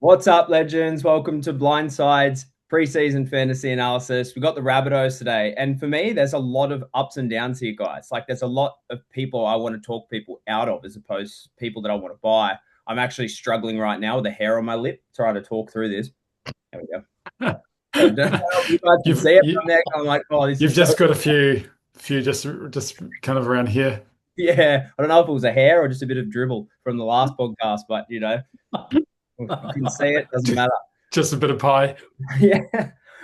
What's up, legends? Welcome to Blindside's preseason fantasy analysis. We got the Rabbitohs today, and for me, there's a lot of ups and downs here, guys. Like, there's a lot of people I want to talk people out of, as opposed to people that I want to buy. I'm actually struggling right now with a hair on my lip, trying to talk through this. There we go. So, I don't know if you guys can You've see it you, from there. I'm like, oh, this you've is so. just got a few just kind of around here. Yeah, I don't know if it was a hair or just a bit of dribble from the last podcast, but if you can see it, doesn't matter. Just a bit of pie. Yeah.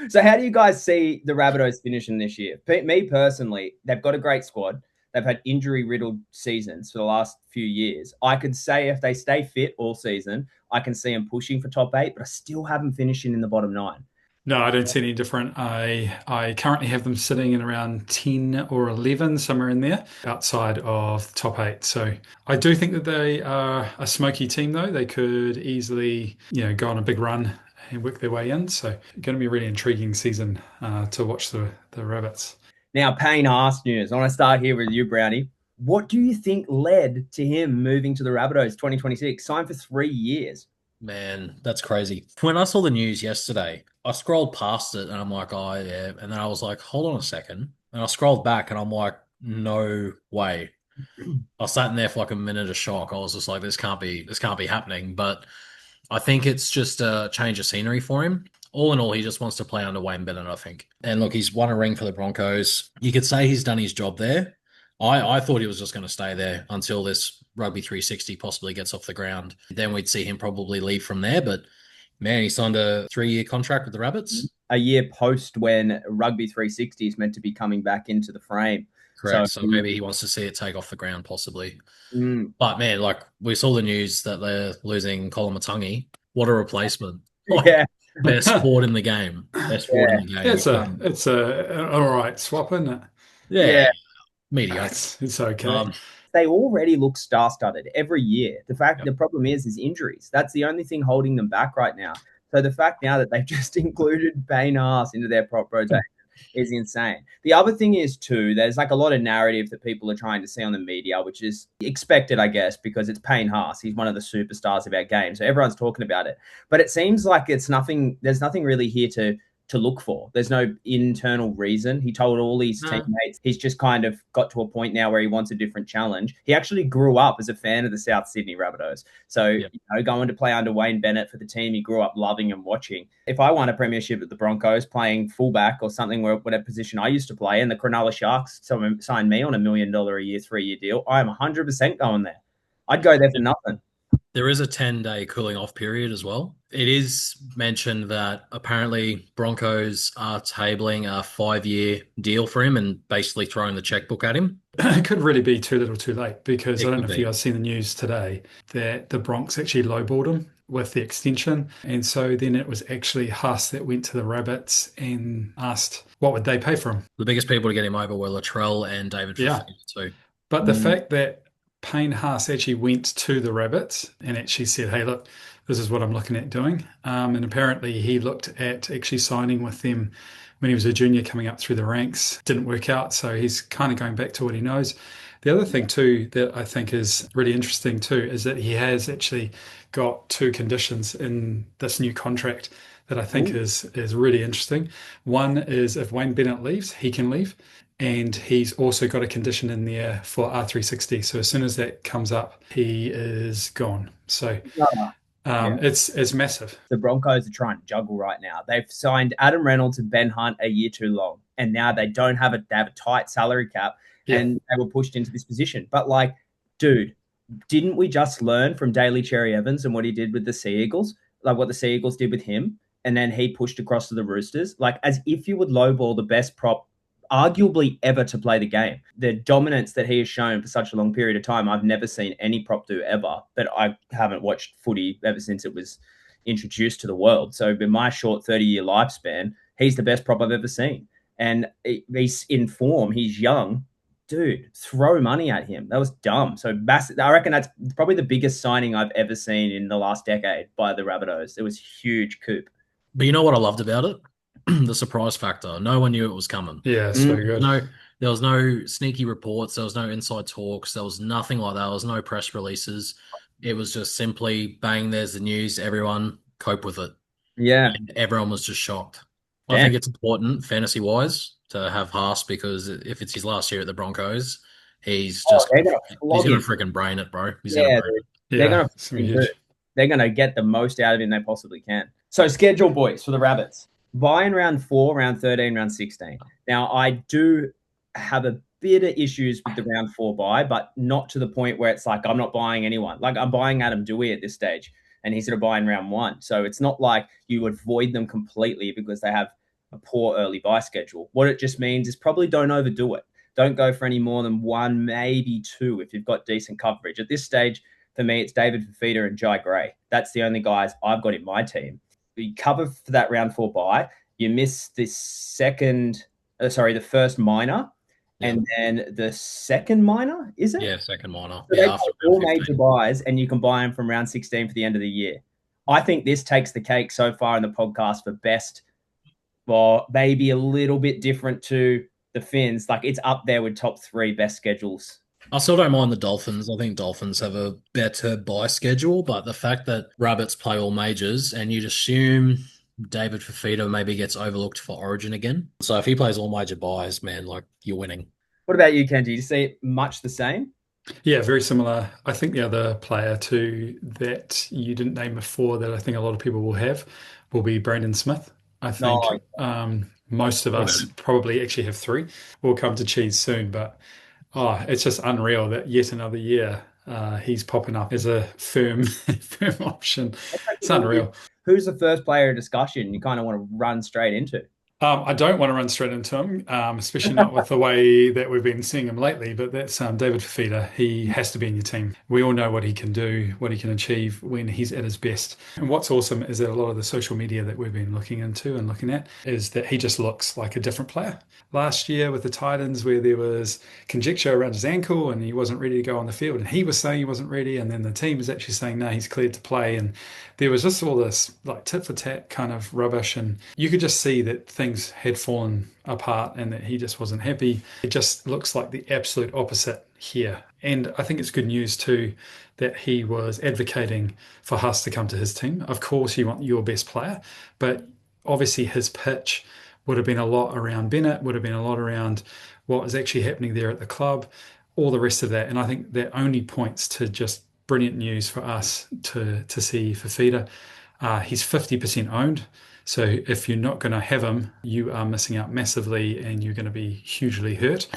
So how do you guys see the Rabbitohs finishing this year? Me personally, they've got a great squad. They've had injury-riddled seasons for the last few years. I could say if they stay fit all season, I can see them pushing for top 8, but I still have them finishing in the bottom 9. No, I don't see any different. I currently have them sitting in around 10 or 11, somewhere in there, outside of the top 8. So I do think that they are a smoky team, though. They could easily, go on a big run and work their way in. So going to be a really intriguing season to watch the Rabbits. Now, Payne Haas news. I want to start here with you, Brownie. What do you think led to him moving to the Rabbitohs 2026? Signed for 3 years. Man, that's crazy. When I saw the news yesterday, I scrolled past it and I'm like, oh, yeah. And then I was like, hold on a second. And I scrolled back and I'm like, no way. I sat in there for like a minute of shock. I was just like, this can't be happening. But I think it's just a change of scenery for him. All in all, he just wants to play under Wayne Bennett, I think. And look, he's won a ring for the Broncos. You could say he's done his job there. I thought he was just going to stay there until this Rugby 360 possibly gets off the ground. Then we'd see him probably leave from there. But man, he signed a 3-year contract with the Rabbits. A year post when Rugby 360 is meant to be coming back into the frame. Correct. So maybe he wants to see it take off the ground, possibly. Mm. But man, like we saw the news that they're losing Colin Matangi. What a replacement! Yeah. Best forward in the game. Best forward in the game. It's a all right swap, isn't it? Yeah. Mediocre. It's okay. They already look star-studded every year. The problem is injuries. That's the only thing holding them back right now. So the fact now that they've just included Payne Haas into their prop rotation is insane. The other thing is too, there's like a lot of narrative that people are trying to see on the media, which is expected, I guess, because it's Payne Haas. He's one of the superstars of our game, so everyone's talking about it. But it seems like there's nothing really here to look for. There's no internal reason. He told all his teammates he's just kind of got to a point now where he wants a different challenge. He actually grew up as a fan of the South Sydney Rabbitohs. So, going to play under Wayne Bennett for the team he grew up loving and watching. If I won a premiership at the Broncos playing fullback or something, whatever position I used to play, and the Cronulla Sharks signed me on $1 million a year, 3-year deal, I am 100% going there. I'd go there for nothing. There is a 10-day cooling off period as well. It is mentioned that apparently Broncos are tabling a 5-year deal for him and basically throwing the checkbook at him. It could really be too little too late because I don't know if you guys seen the news today that the Bronx actually lowballed him with the extension. And so then it was actually Haas that went to the Rabbits and asked what would they pay for him. The biggest people to get him over were Latrell and David Fifty too. But the fact that Payne Haas actually went to the Rabbits and actually said, hey, look, this is what I'm looking at doing. And apparently he looked at actually signing with them when he was a junior coming up through the ranks. Didn't work out, so he's kind of going back to what he knows. The other thing too that I think is really interesting too is that he has actually got 2 conditions in this new contract that I think is really interesting. One is if Wayne Bennett leaves, he can leave. And he's also got a condition in there for R360. So as soon as that comes up, he is gone. So it's massive. The Broncos are trying to juggle right now. They've signed Adam Reynolds and Ben Hunt a year too long. And now they don't have they have a tight salary cap and they were pushed into this position. But like, dude, didn't we just learn from Daly Cherry Evans and what he did with the Sea Eagles? Like what the Sea Eagles did with him. And then he pushed across to the Roosters. Like as if you would lowball the best prop arguably ever to play the game. The dominance that he has shown for such a long period of time, I've never seen any prop do ever, but I haven't watched footy ever since it was introduced to the world. So in my short 30-year lifespan, he's the best prop I've ever seen. And he's in form. He's young. Dude, throw money at him. That was dumb. So massive. I reckon that's probably the biggest signing I've ever seen in the last decade by the Rabbitohs. It was huge coup. But you know what I loved about it? The surprise factor. No one knew it was coming. Yeah, it's very good. There was no sneaky reports. There was no inside talks. There was nothing like that. There was no press releases. It was just simply, bang, there's the news. Everyone cope with it. Yeah. And everyone was just shocked. I Damn. think it's important fantasy-wise to have Haas because if it's his last year at the Broncos, he's just They're gonna he's flog gonna him. freaking brain it, bro. He's gonna Yeah, brain it. they're Yeah, gonna it's gonna be huge. they're gonna get the most out of him they possibly can. So schedule, boys, for the Rabbits. Bye in round 4, round 13, round 16. Now I do have a bit of issues with the round 4 bye, but not to the point where it's like I'm not buying anyone. Like I'm buying Adam Dewey at this stage, and he's gonna buy in round 1. So it's not like you avoid them completely because they have a poor early bye schedule. What it just means is probably don't overdo it. Don't go for any more than 1, maybe 2 if you've got decent coverage. At this stage, for me, it's David Fifita and Jai Gray. That's the only guys I've got in my team. You cover for that round 4 bye. You miss the first minor, and then the second minor, is it? Yeah, second minor. So Yeah, they've after got all round 15. major buys, and you can buy them from round 16 for the end of the year. I think this takes the cake so far in the podcast for best, well, maybe a little bit different to the Finns. Like it's up there with top 3 best schedules. I still don't mind the Dolphins. I think Dolphins have a better bye schedule, but the fact that Rabbits play all majors and you'd assume David Fifita maybe gets overlooked for Origin again. So if he plays all major buys, man, like you're winning. What about you, Ken? Do you see it much the same? Yeah, very similar. I think the other player too that you didn't name before that I think a lot of people will have will be Brandon Smith. I think most of us probably actually have 3. We'll come to cheese soon, but it's just unreal that yet another year he's popping up as a firm option. It's unreal. Who's the first player of discussion you kind of want to run straight into? I don't want to run straight into him, especially not with the way that we've been seeing him lately, but that's David Fifita. He has to be in your team. We all know what he can do, what he can achieve when he's at his best. And what's awesome is that a lot of the social media that we've been looking into and looking at is that he just looks like a different player. Last year with the Titans, where there was conjecture around his ankle and he wasn't ready to go on the field, and he was saying he wasn't ready, and then the team was actually saying, no, he's cleared to play. And there was just all this like tit for tat kind of rubbish, and you could just see that things had fallen apart and that he just wasn't happy. It just looks like the absolute opposite here. And I think it's good news too that he was advocating for Haas to come to his team. Of course, you want your best player, but obviously his pitch would have been a lot around Bennett, would have been a lot around what was actually happening there at the club, all the rest of that. And I think that only points to just brilliant news for us to see Fifita. He's 50% owned. So if you're not going to have him, you are missing out massively and you're going to be hugely hurt.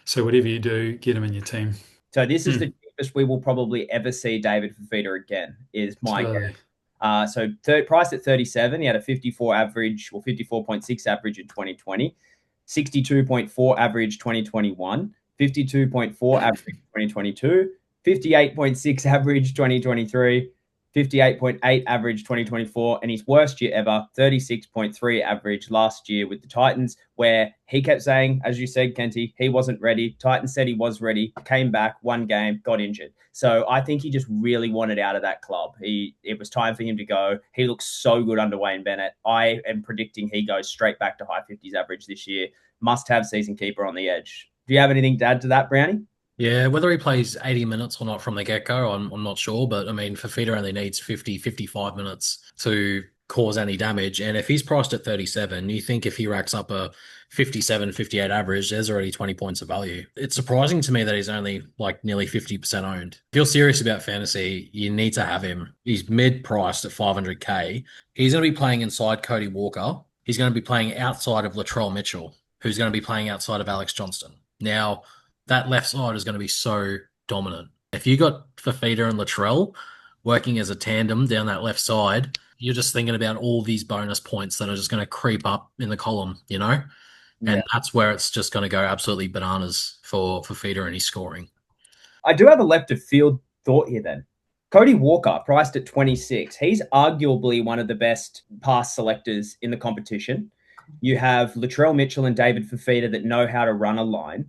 So whatever you do, get him in your team. So this is the cheapest we will probably ever see David Fifita again, is my guess. So priced at 37, he had a 54 average or 54.6 average in 2020, 62.4 average 2021, 52.4 average 2022, 58.6 average 2023, 58.8 average 2024, and his worst year ever, 36.3 average last year with the Titans, where he kept saying, as you said, Kenty, he wasn't ready. Titans said he was ready, came back, 1 game, got injured. So I think he just really wanted out of that club. It was time for him to go. He looks so good under Wayne Bennett. I am predicting he goes straight back to high 50s average this year. Must have season keeper on the edge. Do you have anything to add to that, Brownie? Yeah, whether he plays 80 minutes or not from the get-go, I'm not sure. But, I mean, Fifita only needs 50, 55 minutes to cause any damage. And if he's priced at 37, you think if he racks up a 57, 58 average, there's already 20 points of value. It's surprising to me that he's only like nearly 50% owned. If you're serious about fantasy, you need to have him. He's mid-priced at 500K. He's going to be playing inside Cody Walker. He's going to be playing outside of Latrell Mitchell, who's going to be playing outside of Alex Johnston. Now, that left side is going to be so dominant. If you got Fifita and Latrell working as a tandem down that left side, you're just thinking about all these bonus points that are just going to creep up in the column, you know? Yeah. And that's where it's just going to go absolutely bananas for Fifita and his scoring. I do have a left of field thought here then. Cody Walker, priced at 26. He's arguably one of the best pass selectors in the competition. You have Latrell Mitchell and David Fifita that know how to run a line.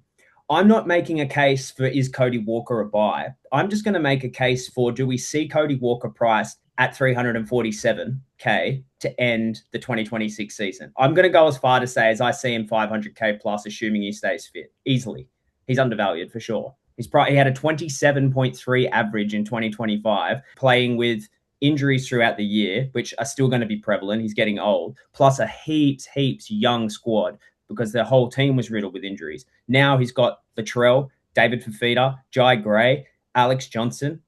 I'm not making a case for is Cody Walker a buy. I'm just going to make a case for do we see Cody Walker priced at 347K to end the 2026 season. I'm going to go as far to say as I see him 500K plus, assuming he stays fit easily. He's undervalued for sure. He had a 27.3 average in 2025, playing with injuries throughout the year, which are still going to be prevalent. He's getting old, plus a heaps young squad because the whole team was riddled with injuries. Now he's got Latrell, David Fafita, Jai Gray, Alex Johnson.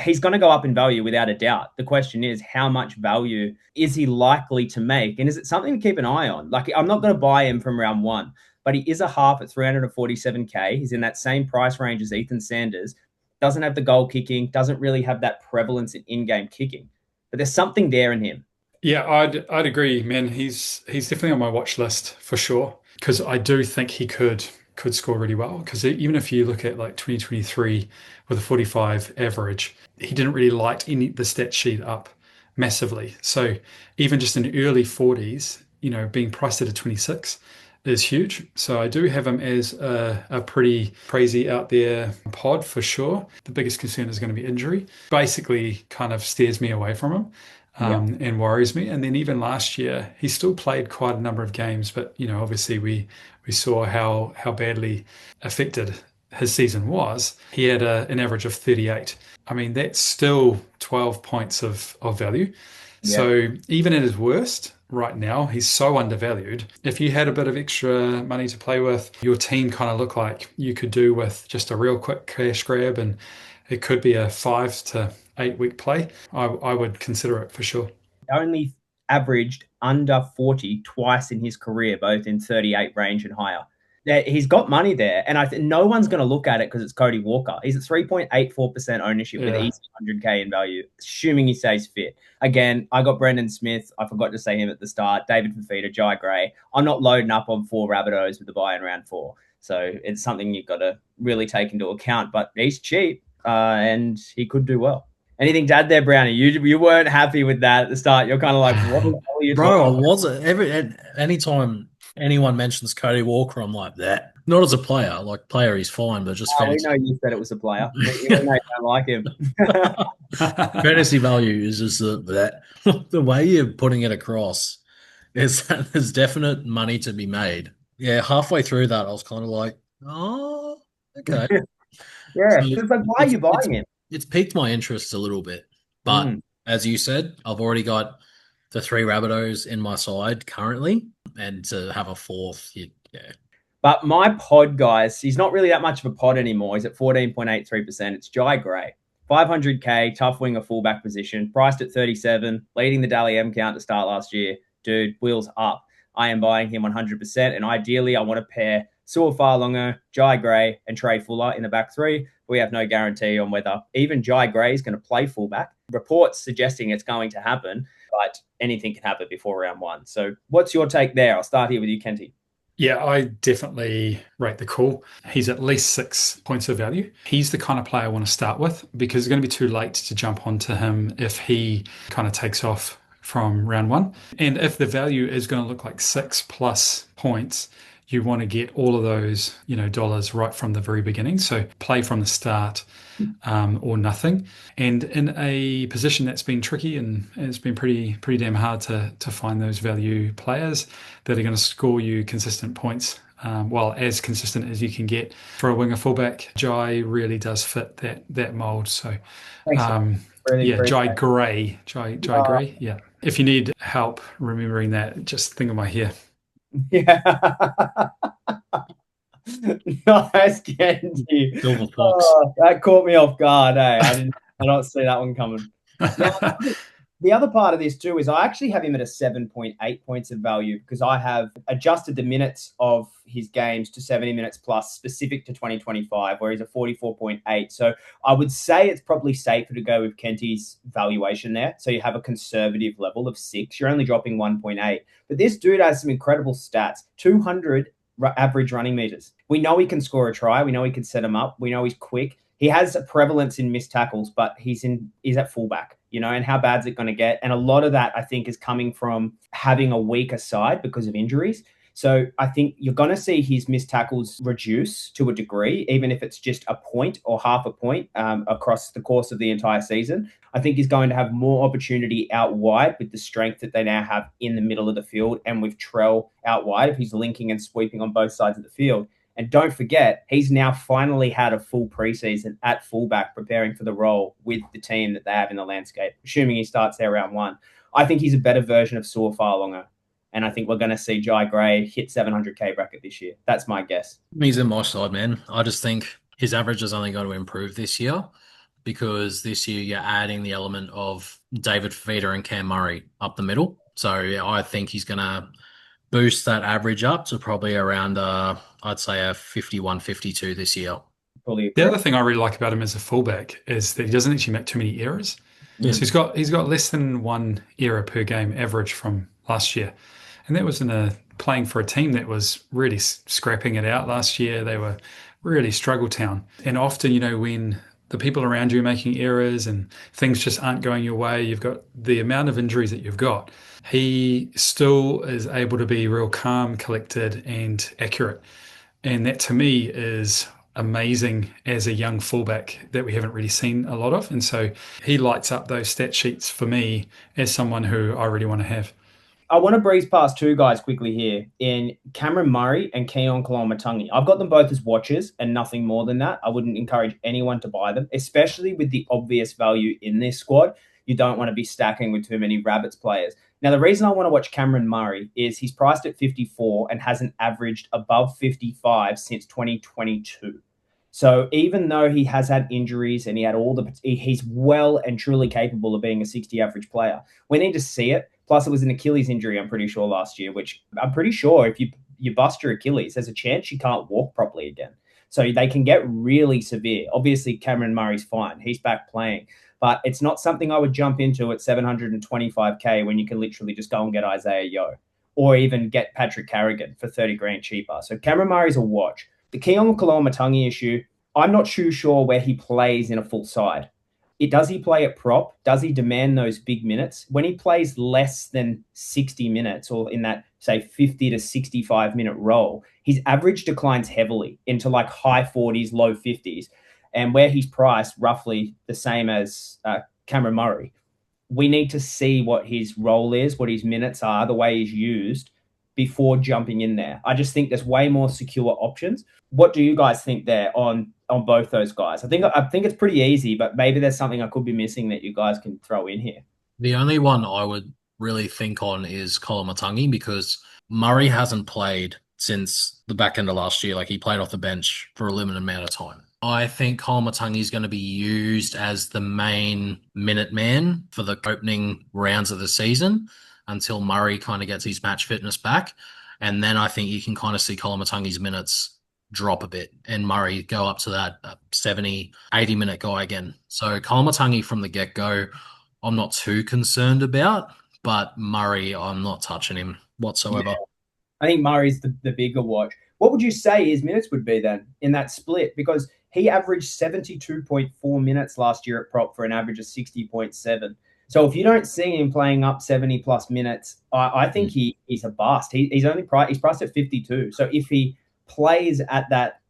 He's going to go up in value without a doubt. The question is, how much value is he likely to make? And is it something to keep an eye on? Like, I'm not going to buy him from round one, but he is a half at 347K. He's in that same price range as Ethan Sanders. Doesn't have the goal kicking, doesn't really have that prevalence in-game kicking. But there's something there in him. Yeah, I'd agree, man. He's definitely on my watch list for sure, because I do think he could score really well. Because even if you look at like 2023 with a 45 average, he didn't really light the stat sheet up massively. So even just in early 40s, being priced at a 26 is huge. So I do have him as a pretty crazy out there pod for sure. The biggest concern is going to be injury. Basically kind of steers me away from him. And worries me. And then even last year, he still played quite a number of games, but obviously we saw how badly affected his season was. He had an average of 38. I mean, that's still 12 points of value. Yeah. So even at his worst, right now, he's so undervalued. If you had a bit of extra money to play with, your team kind of looked like you could do with just a real quick cash grab, and it could be a 5 to 8 week play, I would consider it for sure. Only averaged under 40 twice in his career, both in 38 range and higher. He's got money there, and I think no one's going to look at it because it's Cody Walker. He's at 3.84% ownership with easy 100K in value, assuming he stays fit. Again, I got Brendan Smith. I forgot to say him at the start. David Fafita, Jai Gray. I'm not loading up on 4 Rabbitohs with the buy in round 4. So it's something you've got to really take into account. But he's cheap, and he could do well. Anything to add there, Brownie? You weren't happy with that at the start. You're kind of like, what the hell are you Bro, talking about? I wasn't. Anytime anyone mentions Cody Walker, I'm like, that. Not as a player. Like, player, he's fine, but just fantasy. We know you said it was a player. You know you don't like him. Fantasy value is just that. The way you're putting it across is that there's definite money to be made. Yeah, halfway through that, I was kind of like, oh, okay. Yeah, so it's like, why are you buying him? It's piqued my interest a little bit. But as you said, I've already got the 3 Rabbitohs in my side currently, and to have a 4th, yeah. But my pod, guys, he's not really that much of a pod anymore. He's at 14.83%. It's Jai Gray. 500K, tough winger fullback position, priced at 37, leading the Dally M count to start last year. Dude, wheels up. I am buying him 100%, and ideally I want to pair Suafa'alonga, Jai Gray, and Trey Fuller in the back 3. We have no guarantee on whether even Jai Gray is going to play fullback. Reports suggesting it's going to happen, but anything can happen before round 1. So what's your take there? I'll start here with you, Kenty. Yeah, I definitely rate the call. He's at least 6 points of value. He's the kind of player I want to start with, because it's going to be too late to jump onto him if he kind of takes off from round 1. And if the value is going to look like 6+ points, you want to get all of those, dollars right from the very beginning. So play from the start, or nothing. And in a position that's been tricky, and it's been pretty damn hard to find those value players that are going to score you consistent points. Well, as consistent as you can get for a winger fullback. Jai really does fit that mold. So, Jai Gray. Yeah. If you need help remembering that, just think of my hair. Yeah. Nice, Kenty. That caught me off guard. I did not see that one coming. Now, the other part of this too is I actually have him at a 7.8 points of value, because I have adjusted the minutes of his games to 70 minutes plus, specific to 2025, where he's a 44.8. So I would say it's probably safer to go with Kenty's valuation there. So you have a conservative level of 6. You're only dropping 1.8. But this dude has some incredible stats. 200 average running meters. We know he can score a try. We know he can set him up. We know he's quick. He has a prevalence in missed tackles, but he's at fullback, and how bad is it going to get? And a lot of that, I think, is coming from having a weaker side because of injuries. So I think you're going to see his missed tackles reduce to a degree, even if it's just a point or half a point across the course of the entire season. I think he's going to have more opportunity out wide with the strength that they now have in the middle of the field, and with Trell out wide if he's linking and sweeping on both sides of the field. And don't forget, he's now finally had a full preseason at fullback preparing for the role with the team that they have in the landscape, assuming he starts there round 1. I think he's a better version of Suafa'aloga. And I think we're going to see Jai Gray hit 700K bracket this year. That's my guess. He's in my side, man. I just think his average is only going to improve this year because this year you're adding the element of David Fifita and Cam Murray up the middle. So yeah, I think he's going to boost that average up to probably around, I'd say a 51, 52 this year. The other thing I really like about him as a fullback is that he doesn't actually make too many errors. Yeah. So he's got less than one error per game average from last year. And that was playing for a team that was really scrapping it out last year. They were really struggle town. And often, when the people around you are making errors and things just aren't going your way, you've got the amount of injuries that you've got. He still is able to be real calm, collected, and accurate. And that to me is amazing as a young fullback that we haven't really seen a lot of. And so he lights up those stat sheets for me as someone who I really want to have. I want to breeze past two guys quickly here in Cameron Murray and Keon Koloamatangi. I've got them both as watchers and nothing more than that. I wouldn't encourage anyone to buy them, especially with the obvious value in this squad. You don't want to be stacking with too many Rabbits players. Now, the reason I want to watch Cameron Murray is he's priced at 54 and hasn't averaged above 55 since 2022. So even though he has had injuries and he's well and truly capable of being a 60 average player. We need to see it. Plus, it was an Achilles injury, I'm pretty sure, last year, which I'm pretty sure if you bust your Achilles, there's a chance you can't walk properly again. So they can get really severe. Obviously, Cameron Murray's fine. He's back playing. But it's not something I would jump into at 725K when you can literally just go and get Isaiah Yeo or even get Patrick Carrigan for 30 grand cheaper. So Cameron Murray's a watch. The Keon Koloamatangi issue, I'm not too sure where he plays in a full side. Does he play at prop? Does he demand those big minutes? When he plays less than 60 minutes or in that, say, 50 to 65 minute role, his average declines heavily into like high 40s, low 50s. And where he's priced roughly the same as Cameron Murray, we need to see what his role is, what his minutes are, the way he's used before jumping in there. I just think there's way more secure options. What do you guys think there on both those guys? I think it's pretty easy, but maybe there's something I could be missing that you guys can throw in here. The only one I would really think on is Koloamatangi because Murray hasn't played since the back end of last year. Like he played off the bench for a limited amount of time. I think Koloamatangi is going to be used as the main minute man for the opening rounds of the season until Murray kind of gets his match fitness back. And then I think you can kind of see Koloamatangi's minutes drop a bit and Murray go up to that 70, 80-minute guy again. So Koloamatangi from the get-go, I'm not too concerned about, but Murray, I'm not touching him whatsoever. Yeah. I think Murray's the bigger watch. What would you say his minutes would be then in that split? Because he averaged 72.4 minutes last year at prop for an average of 60.7. So if you don't see him playing up 70-plus minutes, I think he's a bust. He's priced at 52. So if he plays at that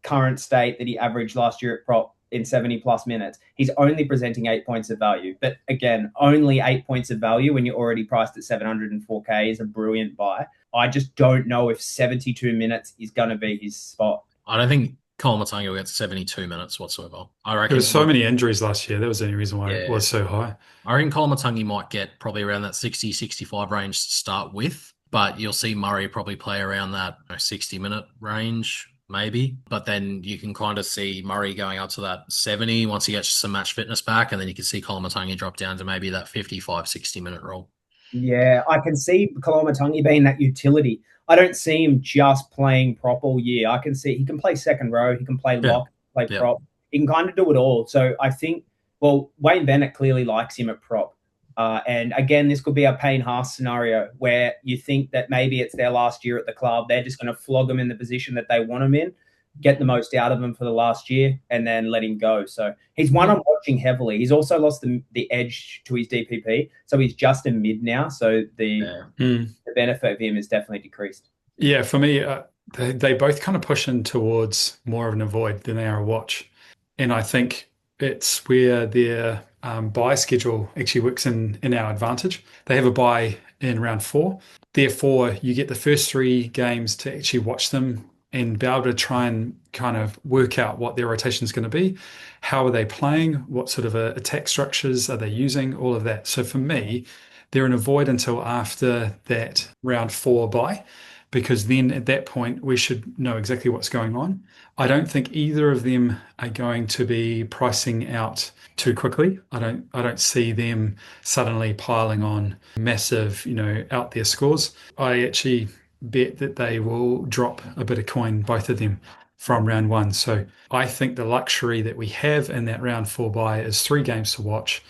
current state that he averaged last year at prop in 70-plus minutes, he's only presenting 8 points of value. But again, only 8 points of value when you're already priced at 704K is a brilliant buy. I just don't know if 72 minutes is going to be his spot. I don't think Koloamatangi will get to 72 minutes whatsoever. I reckon there was so many injuries last year. That was the only reason why it was so high. I reckon Koloamatangi might get probably around that 60, 65 range to start with, but you'll see Murray probably play around that 60-minute range, maybe. But then you can kind of see Murray going up to that 70 once he gets some match fitness back, and then you can see Koloamatangi drop down to maybe that 55, 60-minute role. Yeah, I can see Koloamatangi being that utility. I don't see him just playing prop all year. I can see he can play second row, he can play lock, play prop. He can kind of do it all. So I think, Wayne Bennett clearly likes him at prop. And again, this could be a Payne Haas scenario where you think that maybe it's their last year at the club. They're just going to flog him in the position that they want him in, get the most out of him for the last year, and then let him go. So he's one I'm watching heavily. He's also lost the edge to his DPP. So he's just a mid now. So the benefit of him is definitely decreased. Yeah, for me, they both kind of push in towards more of an avoid than they are a watch. And I think it's where their buy schedule actually works in our advantage. They have a buy in round 4. Therefore, you get the first 3 games to actually watch them and be able to try and kind of work out what their rotation is going to be. How are they playing? What sort of attack structures are they using? All of that. So for me, they're in a void until after that round 4 bye, because then at that point we should know exactly what's going on. I don't think either of them are going to be pricing out too quickly. I don't see them suddenly piling on massive, out there scores. I actually bet that they will drop a bit of coin, both of them, from round 1. So I think the luxury that we have in that round 4 bye is 3 games to watch,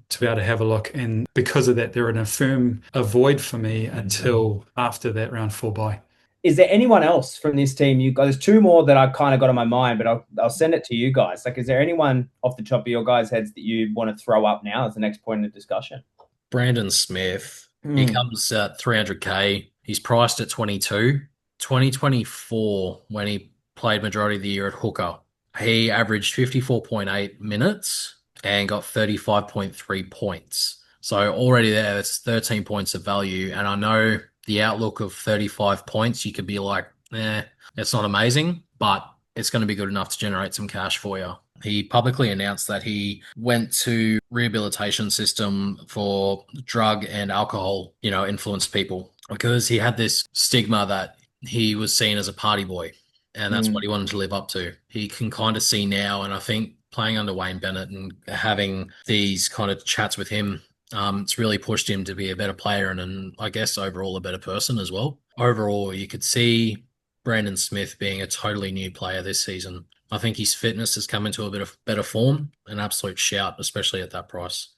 to be able to have a look. And because of that, they're in a firm avoid for me until after that round 4 bye. Is there anyone else from this team? You guys, there's 2 more that I kind of got on my mind, but I'll send it to you guys. Like, is there anyone off the top of your guys' heads that you want to throw up now as the next point of discussion? Brandon Smith, he comes at 300k. He's priced at 22. 2024, when he played majority of the year at hooker, he averaged 54.8 minutes and got 35.3 points. So already there, it's 13 points of value. And I know the outlook of 35 points, you could be like, it's not amazing, but it's going to be good enough to generate some cash for you. He publicly announced that he went to rehabilitation system for drug and alcohol, influenced people, because he had this stigma that he was seen as a party boy, and that's what he wanted to live up to. He can kind of see now, and I think playing under Wayne Bennett and having these kind of chats with him, it's really pushed him to be a better player and I guess overall a better person as well. Overall, you could see Brandon Smith being a totally new player this season. I think his fitness has come into a bit of better form, an absolute shout, especially at that price.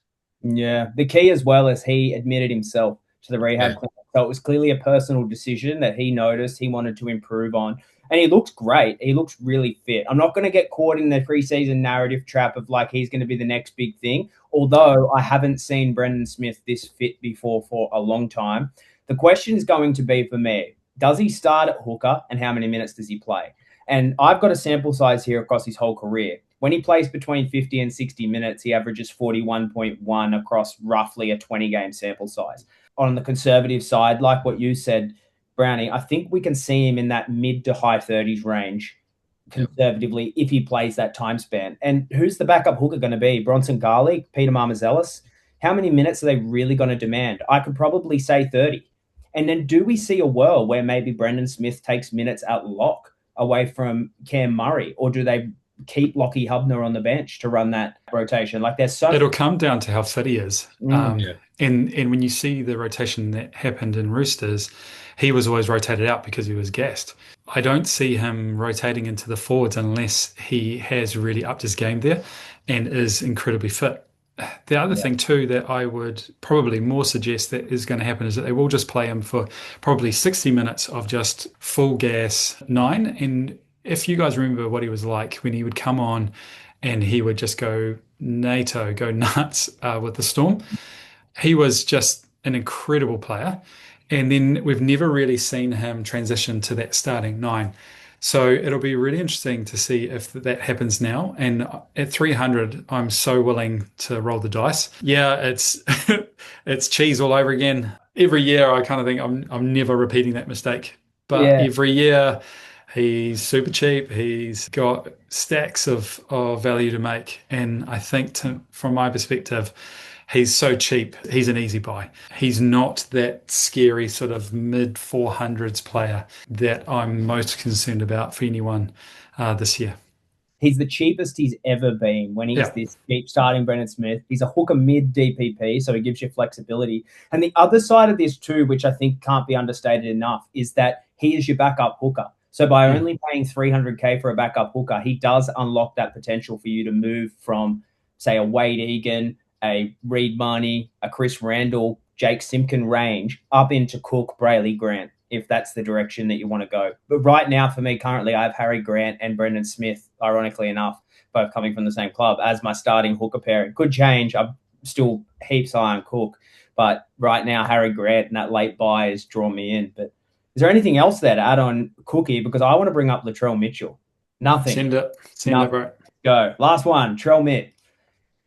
Yeah, the key as well is he admitted himself to the rehab clinic. So it was clearly a personal decision that he noticed he wanted to improve on. And he looks great. He looks really fit. I'm not going to get caught in the preseason narrative trap of like he's going to be the next big thing, although I haven't seen Brendan Smith this fit before for a long time. The question is going to be for me, does he start at hooker and how many minutes does he play? And I've got a sample size here across his whole career. When he plays between 50 and 60 minutes, he averages 41.1 across roughly a 20-game sample size. On the conservative side, like what you said, Brownie, I think we can see him in that mid to high 30s range conservatively if he plays that time span. And who's the backup hooker going to be? Bronson Garlick, Peter Marmazelis? How many minutes are they really going to demand? I could probably say 30. And then do we see a world where maybe Brendan Smith takes minutes at lock away from Cam Murray, or do they keep Lockie Hubner on the bench to run that rotation? Like there's so it'll come down to how fit he is. And when you see the rotation that happened in Roosters, he was always rotated out because he was gassed. I don't see him rotating into the forwards unless he has really upped his game there and is incredibly fit. The other thing too that I would probably more suggest that is going to happen is that they will just play him for probably 60 minutes of just full gas 9. And if you guys remember what he was like when he would come on and he would just go NATO, go nuts with the Storm, he was just an incredible player. And then we've never really seen him transition to that starting 9. So it'll be really interesting to see if that happens now. And at 300, I'm so willing to roll the dice. Yeah, it's it's cheese all over again. Every year, I kind of think I'm never repeating that mistake. But every year, he's super cheap. He's got stacks of value to make. And I think from my perspective, he's so cheap. He's an easy buy. He's not that scary sort of mid 400s player that I'm most concerned about for anyone this year. He's the cheapest he's ever been when he's this cheap starting Brendan Smith. He's a hooker mid DPP, so he gives you flexibility. And the other side of this too, which I think can't be understated enough, is that he is your backup hooker. So by only paying 300k for a backup hooker, he does unlock that potential for you to move from, say, a Wade Egan, a Reed Marnie, a Chris Randall, Jake Simpkin range up into Cook, Brayley, Grant, if that's the direction that you want to go. But right now, for me, currently, I have Harry Grant and Brendan Smith, ironically enough, both coming from the same club, as my starting hooker pairing. Could change. I'm still heaps high on Cook. But right now, Harry Grant and that late buy has drawn me in. But is there anything else there to add on Cookie? Because I want to bring up Latrell Mitchell. Nothing. Send it, bro. Go. Last one, Trell Mitt.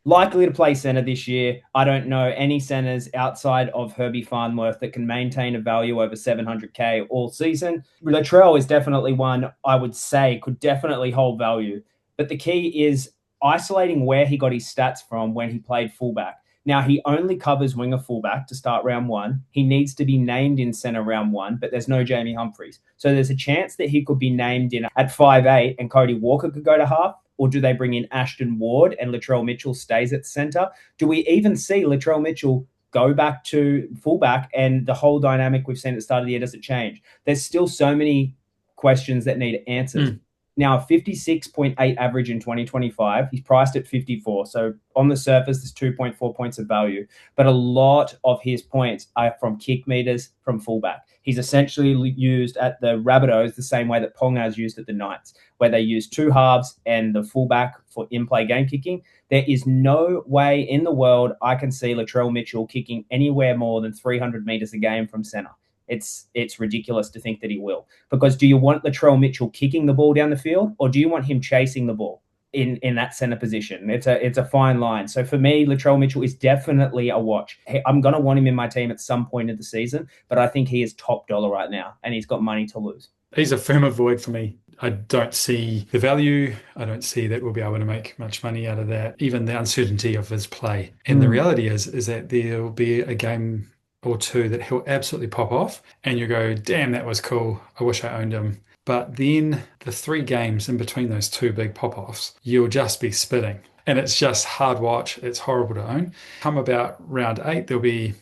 Likely to play center this year. I don't know any centers outside of Herbie Farnworth that can maintain a value over 700K all season. Latrell is definitely one I would say could definitely hold value. But the key is isolating where he got his stats from when he played fullback. Now, he only covers winger fullback to start round one. He needs to be named in center round one, but there's no Jamie Humphreys. So there's a chance that he could be named in at 5'8" and Cody Walker could go to half. Or do they bring in Ashton Ward and Latrell Mitchell stays at center? Do we even see Latrell Mitchell go back to fullback and the whole dynamic we've seen at the start of the year, does it change? There's still so many questions that need answers. Now, 56.8 average in 2025. He's priced at 54. So on the surface, there's 2.4 points of value. But a lot of his points are from kick meters from fullback. He's essentially used at the Rabbitohs the same way that Ponga's used at the Knights, where they use two halves and the fullback for in-play game kicking. There is no way in the world I can see Latrell Mitchell kicking anywhere more than 300 meters a game from center. It's ridiculous to think that he will. Because do you want Latrell Mitchell kicking the ball down the field, or do you want him chasing the ball in that center position? It's a fine line. So for me, Latrell Mitchell is definitely a watch. I'm going to want him in my team at some point of the season, but I think he is top dollar right now, and he's got money to lose. He's a firm avoid for me. I don't see the value. I don't see that we'll be able to make much money out of that, even the uncertainty of his play. And the reality is that there will be a game or two that he'll absolutely pop off and you go, damn, that was cool. I wish I owned him. But then the 3 games in between those 2 big pop-offs, you'll just be spitting. And it's just hard watch. It's horrible to own. Come about round 8, there'll be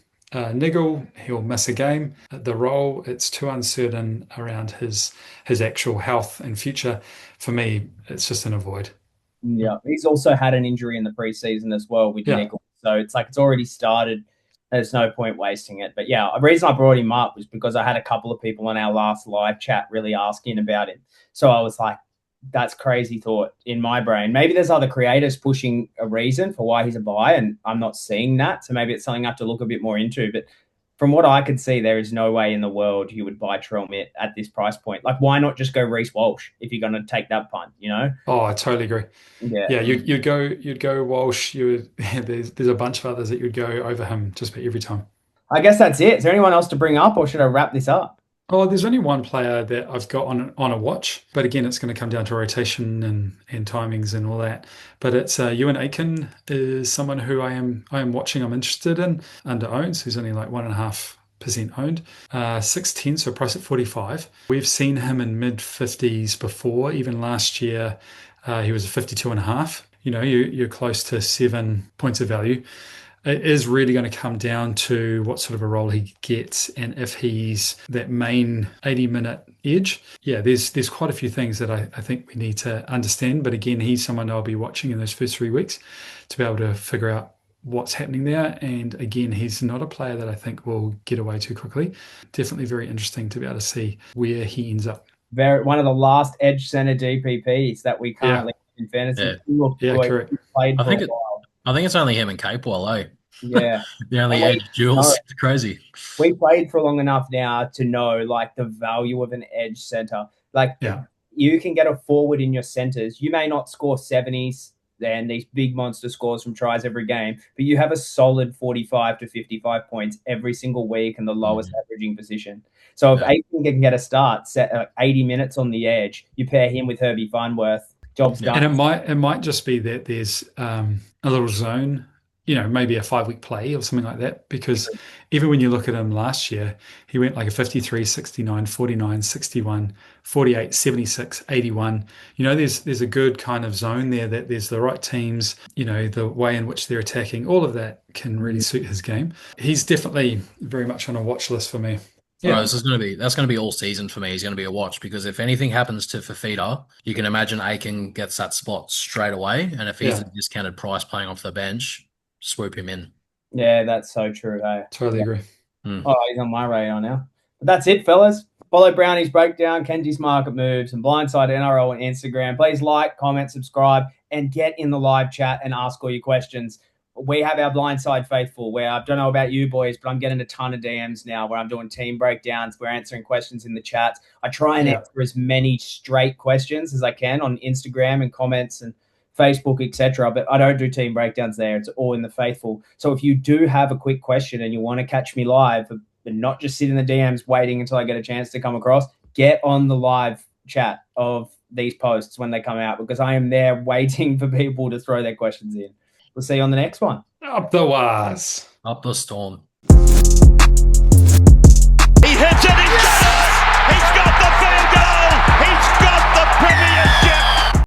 niggle. He'll miss a game. The role, it's too uncertain around his actual health and future. For me, it's just an avoid. Yeah, he's also had an injury in the preseason as well with niggle. So it's like it's already started. There's no point wasting it. But yeah, the reason I brought him up was because I had a couple of people on our last live chat really asking about him. So I was like, that's crazy thought in my brain. Maybe there's other creators pushing a reason for why he's a buy, and I'm not seeing that. So maybe it's something I have to look a bit more into. But from what I could see, there is no way in the world you would buy Trell Mitt at this price point. Like, why not just go Reece Walsh if you're going to take that punt, you know? Oh, I totally agree. Yeah, you'd go Walsh. There's a bunch of others that you'd go over him just about every time. I guess that's it. Is there anyone else to bring up, or should I wrap this up? Oh, there's only one player that I've got on a watch, but again, it's going to come down to rotation and timings and all that. But it's Ewan Aiken is someone who I am watching. I'm interested in under owns, who's only like 1.5% owned. 6'10", so price at 45. We've seen him in mid 50s before. Even last year, he was a 52.5. You know, you're close to 7 points of value. It is really going to come down to what sort of a role he gets and if he's that main 80-minute edge. Yeah, there's quite a few things that I think we need to understand. But again, he's someone I'll be watching in those first 3 weeks to be able to figure out what's happening there. And again, he's not a player that I think will get away too quickly. Definitely very interesting to be able to see where he ends up. One of the last edge center DPPs that we currently have in fantasy. Yeah, correct. I think it's only him and Capewell, eh? Yeah. The only edge duels. It's crazy. We played for long enough now to know like the value of an edge center. Like you can get a forward in your centers. You may not score 70s and these big monster scores from tries every game, but you have a solid 45 to 55 points every single week in the lowest averaging position. So if Aiken can get a start, set 80 minutes on the edge, you pair him with Herbie Farnworth, job's done. And it might just be that there's a little zone, you know, maybe a 5-week play or something like that. Because even when you look at him last year, he went like a 53, 69, 49, 61, 48, 76, 81. You know, there's a good kind of zone there that there's the right teams, you know, the way in which they're attacking, all of that can really suit his game. He's definitely very much on a watch list for me. Yeah, that's going to be all season for me. He's going to be a watch because if anything happens to Fafita, you can imagine Aiken gets that spot straight away. And if he's a discounted price playing off the bench, swoop him in. Yeah, that's so true. Hey? Totally agree. Oh, he's on my radar now. But that's it, fellas. Follow Brownie's Breakdown, Kenji's Market Moves, and Blindside NRL on Instagram. Please like, comment, subscribe, and get in the live chat and ask all your questions. We have our Blindside faithful where I don't know about you boys, but I'm getting a ton of DMs now where I'm doing team breakdowns. We're answering questions in the chats. I try and answer as many straight questions as I can on Instagram and comments and Facebook, etc. But I don't do team breakdowns there. It's all in the faithful. So if you do have a quick question and you want to catch me live and not just sit in the DMs waiting until I get a chance to come across, get on the live chat of these posts when they come out, because I am there waiting for people to throw their questions in. We'll see you on the next one. Up the wires. Up the storm.